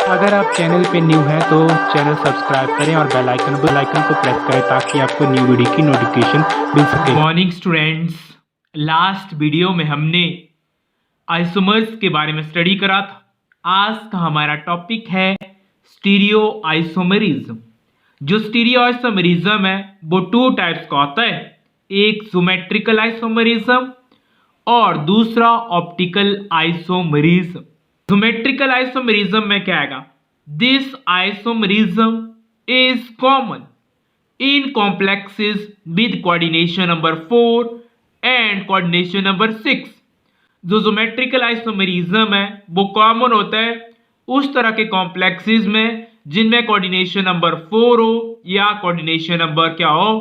अगर आप चैनल पे न्यू हैं तो चैनल सब्सक्राइब करें और बेल आइकन को प्रेस करें ताकि आपको न्यू वीडियो की नोटिफिकेशन मिल सके। मॉर्निंग स्टूडेंट्स, लास्ट वीडियो में हमने आइसोमर्स के बारे में स्टडी करा था। आज का हमारा टॉपिक है स्टीरियो आइसोमरिज्म। जो स्टीरियो आइसोमरिज्म है वो टू टाइप्स का होता है, एक ज्योमेट्रिकल आइसोमरिज्म और दूसरा ऑप्टिकल आइसोमरिज्म। ज्योमेट्रिकल आइसोमरिज्म में क्या आएगा? This isomerism is common in complexes with coordination number 4 and coordination number 6। जो ज्योमेट्रिकल आइसोमेरिज्म है वो कॉमन होता है उस तरह के कॉम्प्लेक्सेस में जिनमें कोऑर्डिनेशन नंबर 4 हो या कोऑर्डिनेशन नंबर क्या हो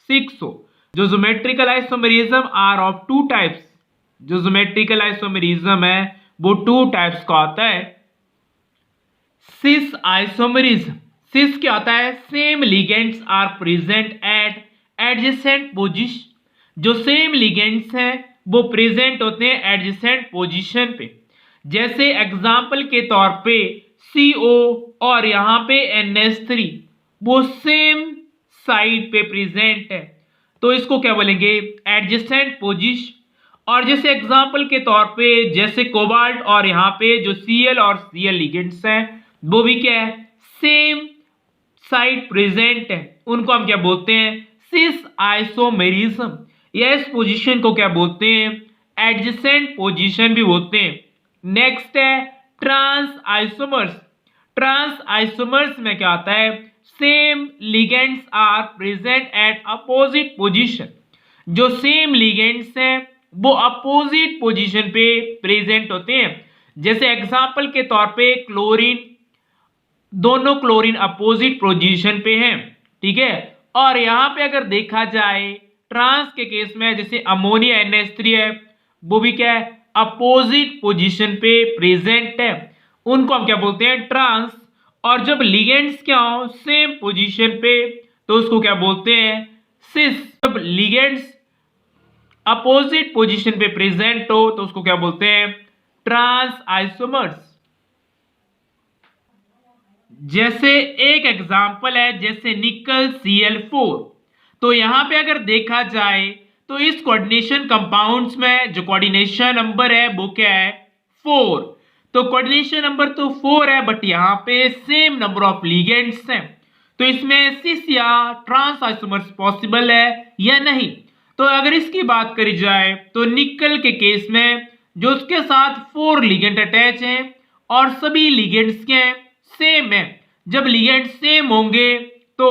6 हो। जो geometrical isomerism are of two types. जो ज्योमेट्रिकल आइसोमेरिज्म है वो टू टाइप्स का होता है। सिस आइसोमेरिज्म, सिस क्या होता है? Same ligands are present at adjacent position. जो सेम लिगेंड्स हैं वो प्रेजेंट होते हैं एडजेसेंट पोजीशन पे। जैसे एग्जांपल के तौर पे CO और यहाँ पे NH3 वो सेम साइड पे प्रेजेंट है तो इसको क्या बोलेंगे? Adjacent position. और जैसे एग्जांपल के तौर पे जैसे कोबाल्ट और यहाँ पे जो Cl और Cl लिगेंड्स हैं वो भी क्या है? सेम साइड प्रेजेंट है, उनको हम क्या बोलते हैं? सिस आइसोमेरिज्म। या इस पोजीशन को क्या बोलते हैं? एडजेसेंट पोजीशन भी बोलते हैं। नेक्स्ट है ट्रांस आइसोमर्स। ट्रांस आइसोमर्स में क्या आता है? Same ligands are present at opposite position. जो सेम लिगेंड्स हैं वो अपोजिट पोजीशन पे प्रेजेंट होते हैं। जैसे एग्जांपल के तौर पे क्लोरीन, दोनों क्लोरीन अपोजिट पोजीशन पे हैं, ठीक है। और यहां पे अगर देखा जाए ट्रांस के केस में जैसे अमोनिया NH3 है वो भी क्या है? अपोजिट पोजीशन पे प्रेजेंट है, उनको हम क्या बोलते हैं? ट्रांस। और जब लिगेंड्स क्या हो सेम पोजीशन पे तो उसको क्या बोलते हैं? सिस। जब लिगेंड्स अपोजिट पोजीशन पे प्रेजेंट हो तो उसको क्या बोलते हैं? Trans isomers. जैसे एक एग्जांपल है जैसे निकल Cl4। तो यहां पे अगर देखा जाए तो इस कोऑर्डिनेशन कंपाउंड्स में जो कोऑर्डिनेशन नंबर है वो क्या है? 4। तो कोऑर्डिनेशन नंबर तो 4 है बट यहां पे सेम नंबर ऑफ लिगेंड्स हैं तो इसमें सिस या ट्रांस आइसोमर्स पॉसिबल है या नहीं? तो अगर इसकी बात करी जाए तो निकल के केस में जो उसके साथ 4 लिगेंड अटैच हैं और सभी लिगेंड्स के सेम है। जब लिगेंड सेम होंगे तो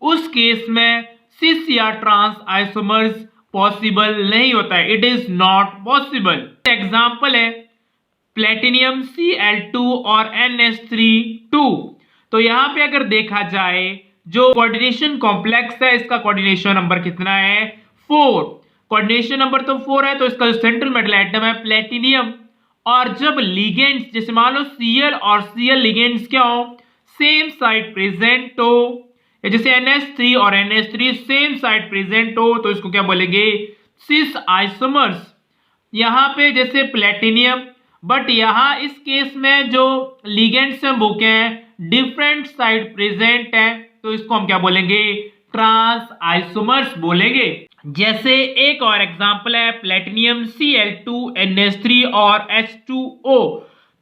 उस केस में सिस या ट्रांस आइसोमर्स पॉसिबल नहीं होता है, it is not possible. Example है प्लेटिनियम Cl2 और NH3 2। तो यहां पे अगर देखा जाए जो कोऑर्डिनेशन कॉम्प्लेक्स है इसका कोऑर्डिनेशन नंबर कितना है? 4। कोऑर्डिनेशन नंबर तो 4 है तो इसका जो सेंट्रल मेटल एटम है प्लेटिनियम। और जब लिगेंड्स जैसे मान लो Cl और Cl लिगेंड्स क्या हो? सेम साइड प्रेजेंट हो, या जैसे NH3 और NH3 सेम साइड प्रेजेंट हो तो इसको क्या बोलेंगे? सिस आइसोमर्स। यहां पे जैसे प्लेटिनियम बट यहां इस केस में जो लिगेंड्स हैं वो क्या है? डिफरेंट साइड प्रेजेंट है तो इसको हम क्या बोलेंगे? ट्रांस आइसोमर्स बोलेंगे। जैसे एक और एग्जांपल है प्लेटिनियम Cl2 NH3 और H2O।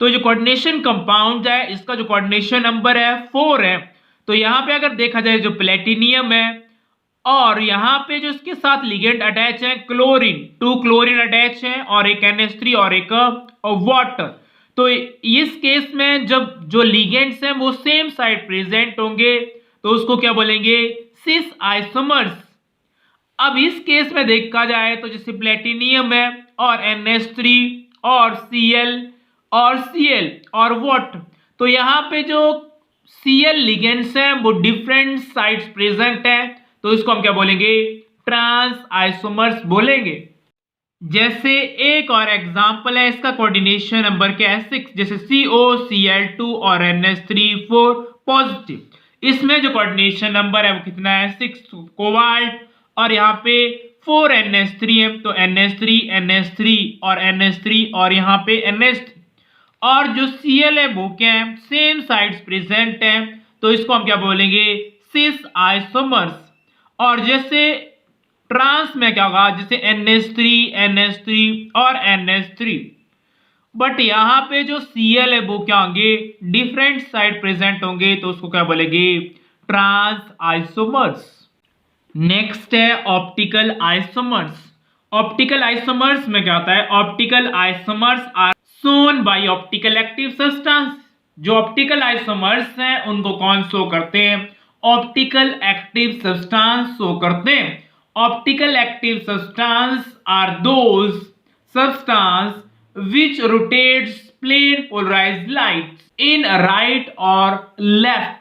तो जो कोऑर्डिनेशन कंपाउंड है इसका जो कोऑर्डिनेशन नंबर है 4 है। तो यहां पे अगर देखा जाए जो प्लेटिनियम है और यहां पे जो इसके साथ लिगेंड अटैच है क्लोरीन, 2 क्लोरीन अटैच है और एक NH3 और एक वाटर। तो इस केस में जब जो लिगेंड्स हैं वो सेम साइड प्रेजेंट होंगे तो उसको क्या बोलेंगे? सिस आइसोमर्स। अब इस केस में देखा जाए तो जैसे प्लेटिनियम है और NH3 और Cl और Cl और वाटर, तो यहाँ पे जो Cl लिगेंड्स हैं वो डिफरेंट साइड्स प्रेजेंट हैं तो इसको हम क्या बोलेंगे? ट्रांस आइसोमर्स बोलेंगे। जैसे एक और एग्जांपल है इसका कोऑर्डिनेशन नंबर क्या है? 6। जैसे CO Cl2 और NH3 4 पॉजिटिव। इसमें जो कोऑर्डिनेशन नंबर है वो कितना है? 6। कोबाल्ट और यहाँ पे 4 NH3 है तो NH3 NH3 और NH3 और यहाँ पे NH3। और जो Cl है वो क्या है, सेम साइड्स प्रेजेंट है, तो इसको हम क्या बोलेंगे, सिस आइसोमर्स। और जैसे ट्रांस में क्या होगा, जैसे NH3 और NH3, बट यहाँ पे जो Cl है वो क्या होंगे, डिफरेंट साइड प्रेजेंट होंगे, तो उसको क्या बोलेंगे, ट्रांस आइसोमर्स। नेक्स्ट है ऑप्टिकल आइसोमर्स। ऑप्टिकल आइसोमर्स में क्या होता है, optical isomers are shown by optical active substance. जो ऑप्टिकल आइसोमर्स हैं उनको कौन शो करते हैं, ऑप्टिकल एक्टिव सब्सटेंस शो करते हैं। Optical active substance are those substance which rotates plane polarized lights in right or left,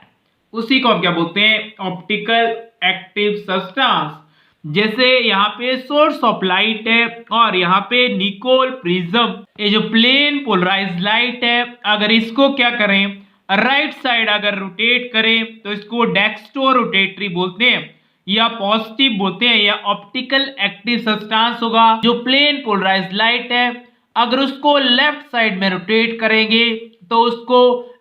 उसी को हम क्या बोलते हैं, ऑप्टिकल एक्टिव सब्सटेंस। जैसे यहाँ पे सोर्स ऑफ लाइट है और यहाँ पे निकोल प्रिज्म, ये जो प्लेन पोलराइज्ड लाइट है, अगर इसको क्या करें, राइट साइड अगर रोटेट करें तो इसको डेक्स्ट्रो रोटेटरी बोलते हैं या पॉजिटिव बोलते हैं, या ऑप्टिकल एक्टिव सब्सटेंस होगा। जो प्लेन पोलराइज्ड लाइट है अगर उसको लेफ्ट साइड में रोटेट करेंगे तो उसको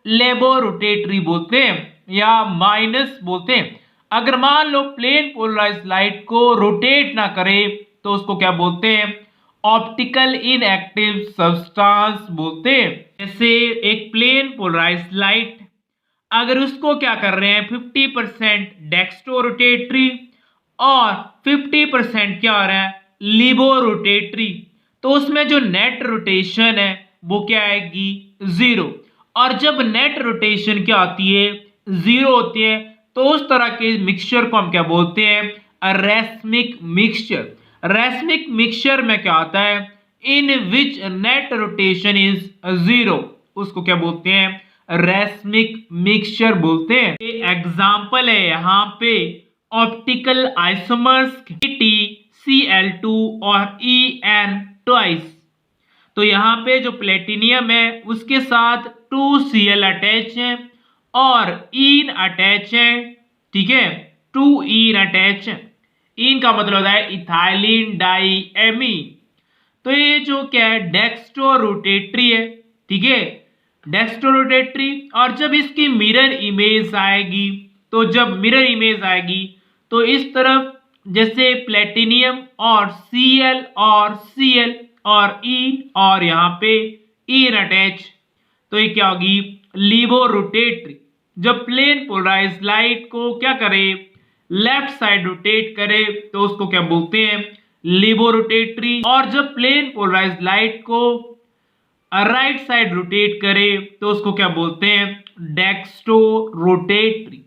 लेबो रोटेटरी बोलते हैं या माइनस बोलते हैं। अगर मान लो प्लेन पोलराइज्ड लाइट को रोटेट ना करे तो उसको क्या बोलते हैं, ऑप्टिकल इनएक्टिव सब्सटेंस बोलते हैं। जैसे एक प्लेन पोलराइज्ड लाइट अगर उसको क्या कर रहे हैं, 50% डेक्स्ट्रो रोटेटरी और 50% क्या हो रहा है, लिबो रोटेटरी, तो उसमें जो नेट रोटेशन है वो क्या आएगी, 0। और जब नेट रोटेशन क्या आती है, 0 होती है, तो उस तरह के मिक्सचर को हम क्या बोलते हैं, रैस्मिक मिक्सचर। रैस्मिक मिक्सचर में क्या आता है, इन विच नेट रोटेशन इज 0, उसको क्या बोलते हैं, रैस्मिक मिक्सचर बोलते हैं। एग्जाम्पल है यहाँ पे ऑप्टिकल आइसोमर्स TeCl2 और En ट्वाइस। तो यहाँ पे जो प्लेटिनियम है उसके साथ 2Cl अटैच है और इन अटैच है, ठीक है, 2 इन अटैच है। इन का मतलब होता है इथाइलिन डाइएमीन। तो ये जो क्या है, डेक्स्ट्रो रोटेटरी है, ठीक है, डेक्स्ट्रो रोटेटरी। और जब इसकी मिरर इमेज आएगी, तो जब मिरर इमेज आएगी तो इस तरफ जैसे प्लेटिनियम और Cl और इन और यहाँ पे इन अटैच, तो ये क्या होगी, लिबो रोटेटरी। जब प्लेन पोलराइज्ड लाइट को क्या करे, लेफ्ट साइड रोटेट करे, तो उसको क्या बोलते हैं, लिबो रोटेटरी। और जब प्लेन पोलराइज्ड लाइट को राइट साइड रोटेट करे तो उसको क्या बोलते हैं, डेक्स्ट्रो रोटेटरी।